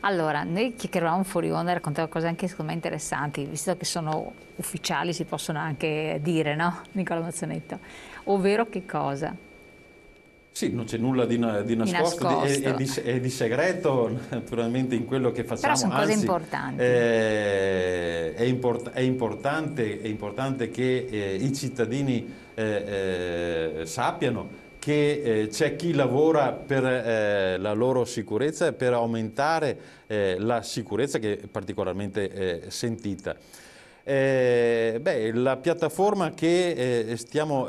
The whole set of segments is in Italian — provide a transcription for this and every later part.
Allora, noi chiacchieravamo fuori onda e raccontavo cose anche secondo me interessanti, visto che sono ufficiali si possono anche dire, no? Nicola Mazzonetto. Ovvero che cosa? Sì, non c'è nulla di Di nascosto nascosto. e di segreto naturalmente in quello che Però facciamo, sono cose anzi importanti. è importante che i cittadini sappiano che c'è chi lavora per la loro sicurezza e per aumentare la sicurezza che è particolarmente sentita. La piattaforma che stiamo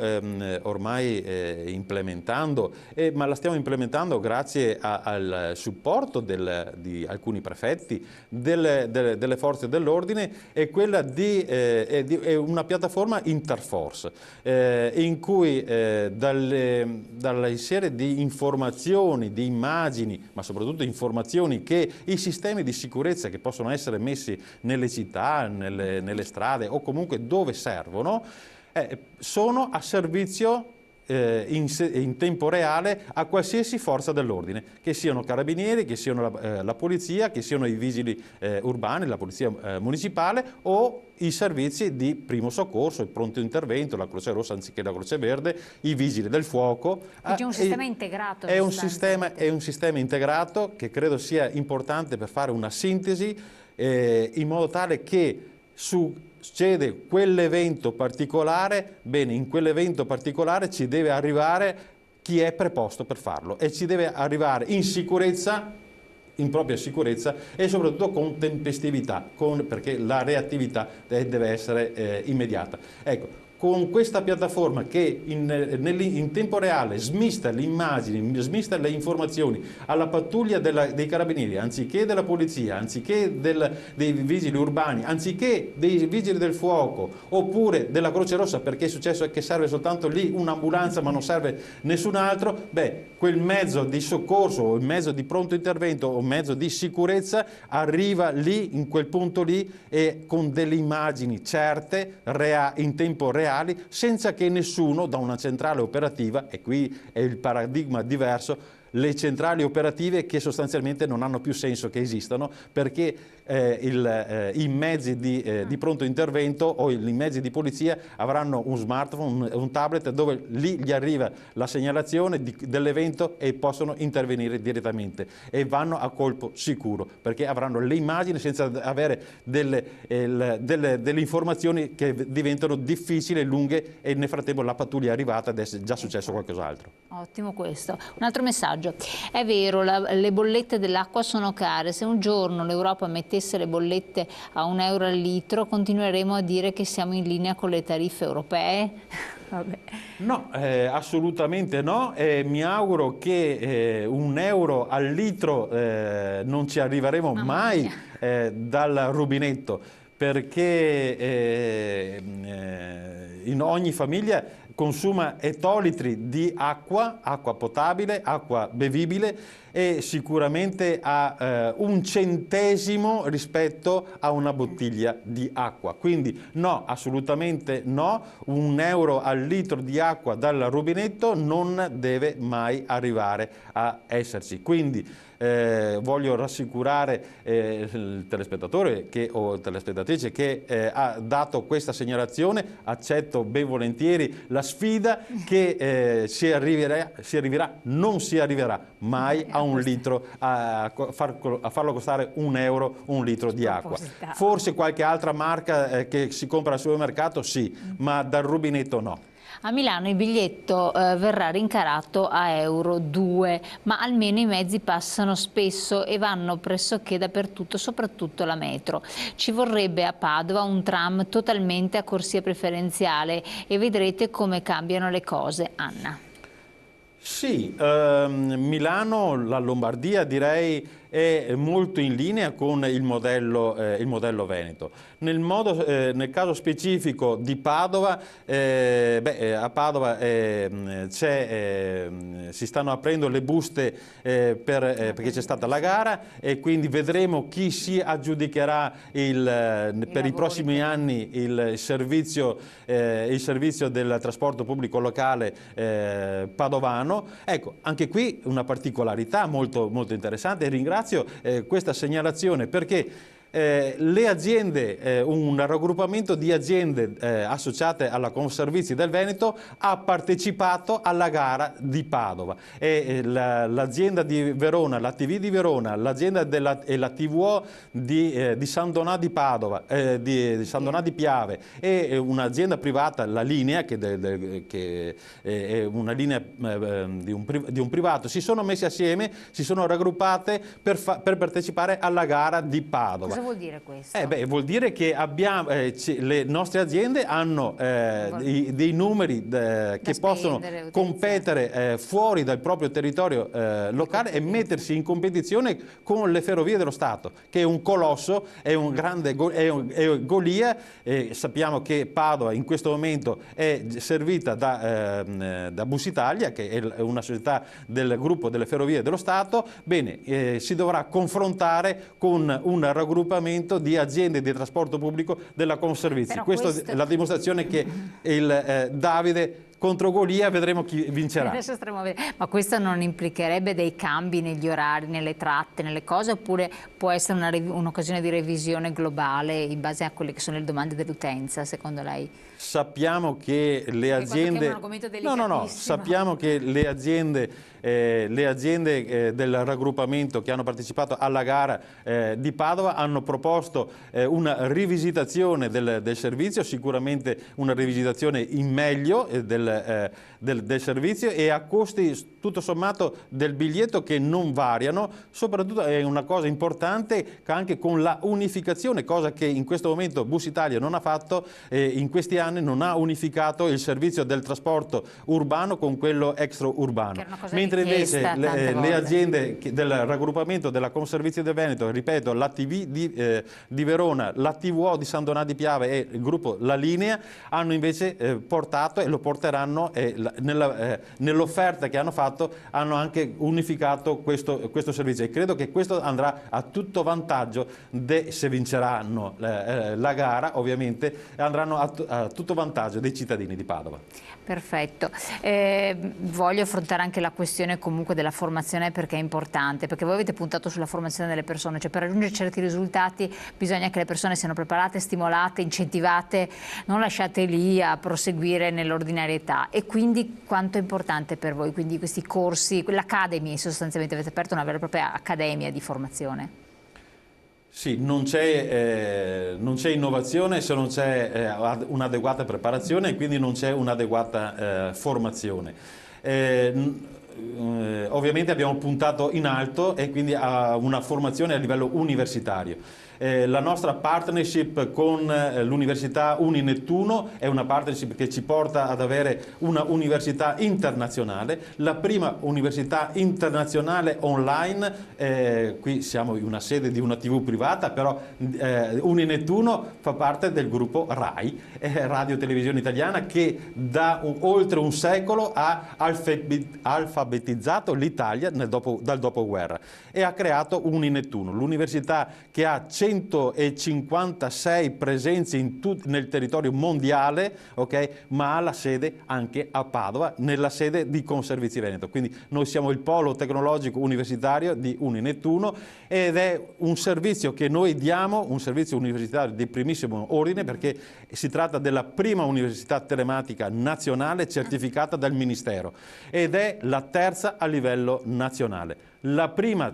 ormai implementando, ma la stiamo implementando grazie al supporto di alcuni prefetti, delle forze dell'ordine, è quella è una piattaforma interforce, in cui dalle serie di informazioni, di immagini, ma soprattutto informazioni che i sistemi di sicurezza che possono essere messi nelle città, nelle strade o comunque dove servono, sono a servizio in tempo reale a qualsiasi forza dell'ordine, che siano carabinieri, che siano la polizia, che siano i vigili urbani, la polizia municipale o i servizi di primo soccorso, il pronto intervento, la Croce Rossa anziché la Croce Verde, i vigili del fuoco. Quindi è un sistema integrato È sostanzialmente. un sistema integrato che credo sia importante per fare una sintesi in modo tale che succede quell'evento particolare, bene, in quell'evento particolare ci deve arrivare chi è preposto per farlo e ci deve arrivare in sicurezza, in propria sicurezza e soprattutto con tempestività, perché la reattività deve essere immediata. Ecco, con questa piattaforma che in tempo reale smista le immagini, smista le informazioni alla pattuglia dei carabinieri, anziché della polizia, anziché dei vigili urbani, anziché dei vigili del fuoco, oppure della Croce Rossa, perché è successo che serve soltanto lì un'ambulanza ma non serve nessun altro, quel mezzo di soccorso o il mezzo di pronto intervento o mezzo di sicurezza arriva lì, in quel punto lì, e con delle immagini certe, in tempo reale, senza che nessuno da una centrale operativa, e qui è il paradigma diverso, le centrali operative che sostanzialmente non hanno più senso che esistano perché i mezzi di pronto intervento o i mezzi di polizia avranno un smartphone, un tablet dove lì gli arriva la segnalazione dell'evento e possono intervenire direttamente e vanno a colpo sicuro perché avranno le immagini senza avere delle informazioni che diventano difficili e lunghe e nel frattempo la pattuglia è arrivata ed è già successo qualcos'altro. Ottimo questo. Un altro messaggio. È vero, le bollette dell'acqua sono care. Se un giorno l'Europa mettesse le bollette a €1 al litro, continueremo a dire che siamo in linea con le tariffe europee? Vabbè. No, assolutamente no. Mi auguro che €1 al litro non ci arriveremo mai dal rubinetto, perché in ogni famiglia consuma ettolitri di acqua potabile, acqua bevibile e sicuramente a un centesimo rispetto a una bottiglia di acqua. Quindi no, assolutamente no, €1 al litro di acqua dal rubinetto non deve mai arrivare a esserci. Quindi voglio rassicurare il telespettatore o telespettatrice che ha dato questa segnalazione, accetto ben volentieri la sfida che non si arriverà mai a un litro, a farlo costare €1 un litro di acqua. Forse qualche altra marca che si compra al supermercato sì, ma dal rubinetto no. A Milano il biglietto verrà rincarato a €2, ma almeno i mezzi passano spesso e vanno pressoché dappertutto, soprattutto la metro. Ci vorrebbe a Padova un tram totalmente a corsia preferenziale e vedrete come cambiano le cose. Anna. Sì, Milano, la Lombardia direi è molto in linea con il modello veneto. Nel caso specifico di Padova, a Padova si stanno aprendo le buste perché c'è stata la gara e quindi vedremo chi si aggiudicherà per i prossimi anni il servizio del trasporto pubblico locale padovano. Ecco, anche qui una particolarità molto, molto interessante. Ringrazio ringrazio questa segnalazione perché le aziende, un raggruppamento di aziende associate alla Conservizi del Veneto ha partecipato alla gara di Padova e l'azienda di Verona, la TV di Verona, l'azienda e la TVO di San Donà di Padova, di San Donà di Piave e un'azienda privata, la Linea, che è una linea di un privato, si sono messi assieme, si sono raggruppate per partecipare alla gara di Padova. Cosa vuol dire questo? Vuol dire che abbiamo, le nostre aziende hanno dei numeri che possono competere fuori dal proprio territorio locale e mettersi in competizione con le Ferrovie dello Stato, che è un colosso, è un grande Golia. Sappiamo che Padova in questo momento è servita da Busitalia, che è una società del gruppo delle Ferrovie dello Stato. Bene, si dovrà confrontare con un raggruppamento di aziende di trasporto pubblico della Conservizi. Questa è la dimostrazione che il Davide contro Golia, vedremo chi vincerà. Ma questo non implicherebbe dei cambi negli orari, nelle tratte, nelle cose, oppure può essere un'occasione di revisione globale in base a quelle che sono le domande dell'utenza, secondo lei? Sappiamo che le aziende, sappiamo che le aziende del raggruppamento che hanno partecipato alla gara di Padova hanno proposto una rivisitazione del servizio, sicuramente una rivisitazione in meglio del servizio e a costi tutto sommato del biglietto che non variano. Soprattutto è una cosa importante anche con la unificazione, cosa che in questo momento Busitalia non ha fatto, in questi anni non ha unificato il servizio del trasporto urbano con quello extraurbano, mentre invece le aziende del raggruppamento della Conservizi del Veneto, ripeto, la TV di Verona, la TVO di San Donà di Piave e il gruppo La Linea hanno invece portato e lo porteranno nell'offerta che hanno fatto, hanno anche unificato questo servizio e credo che questo andrà a tutto vantaggio se vinceranno la gara, ovviamente andranno a tutto vantaggio dei cittadini di Padova. Perfetto. Voglio affrontare anche la questione comunque della formazione, perché è importante, perché voi avete puntato sulla formazione delle persone, cioè per raggiungere certi risultati bisogna che le persone siano preparate, stimolate, incentivate, non lasciate lì a proseguire nell'ordinarietà. E quindi quanto è importante per voi quindi questi corsi, l'Academy, sostanzialmente avete aperto una vera e propria accademia di formazione? Sì, non c'è innovazione se non c'è un'adeguata preparazione e quindi non c'è un'adeguata formazione. Ovviamente abbiamo puntato in alto e quindi a una formazione a livello universitario. La nostra partnership con l'Università Uninettuno è una partnership che ci porta ad avere una università internazionale, la prima università internazionale online. Qui siamo in una sede di una TV privata, però Uninettuno fa parte del gruppo RAI, Radio Televisione Italiana, che da oltre un secolo ha alfabetizzato l'Italia dal dopoguerra e ha creato Uninettuno, l'università che ha 156 presenze nel territorio mondiale, ma ha la sede anche a Padova, nella sede di Conservizi Veneto. Quindi noi siamo il polo tecnologico universitario di Uninettuno ed è un servizio che noi diamo, un servizio universitario di primissimo ordine, perché si tratta della prima università telematica nazionale certificata dal Ministero ed è la terza a livello nazionale. La prima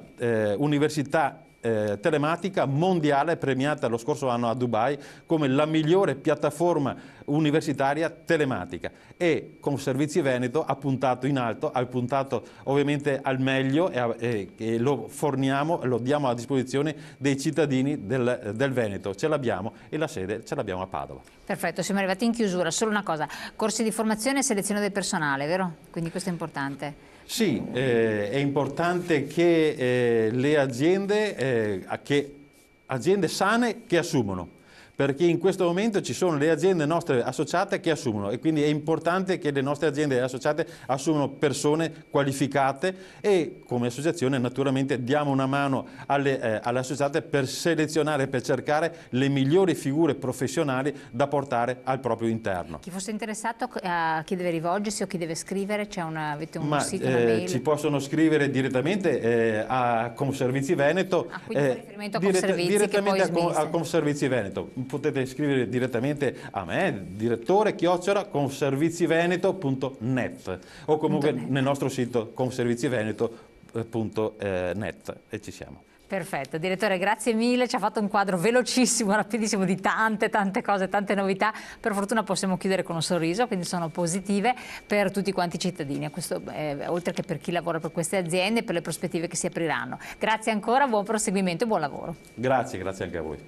università telematica mondiale premiata lo scorso anno a Dubai come la migliore piattaforma universitaria telematica, e Conservizi Veneto ha puntato in alto, ha puntato ovviamente al meglio e lo forniamo, lo diamo a disposizione dei cittadini del Veneto. Ce l'abbiamo e la sede ce l'abbiamo a Padova. Perfetto, siamo arrivati in chiusura. Solo una cosa, corsi di formazione e selezione del personale, vero? Quindi questo è importante. Sì, è importante che le aziende sane che assumono, perché in questo momento ci sono le aziende nostre associate che assumono e quindi è importante che le nostre aziende associate assumano persone qualificate e come associazione naturalmente diamo una mano alle associate per selezionare, per cercare le migliori figure professionali da portare al proprio interno. Chi fosse interessato, a chi deve rivolgersi o chi deve scrivere? Avete un sito, una mail? Ci possono scrivere direttamente a Conservizi Veneto, quindi con riferimento a Conservizi, direttamente a Conservizi Veneto. Potete scrivere direttamente a me, direttore@conserviziveneto.net o comunque nel nostro sito conserviziveneto.net e ci siamo. Perfetto, direttore, grazie mille, ci ha fatto un quadro velocissimo, rapidissimo di tante cose, tante novità. Per fortuna possiamo chiudere con un sorriso, quindi sono positive per tutti quanti i cittadini, questo, oltre che per chi lavora per queste aziende e per le prospettive che si apriranno. Grazie ancora, buon proseguimento e buon lavoro. Grazie anche a voi.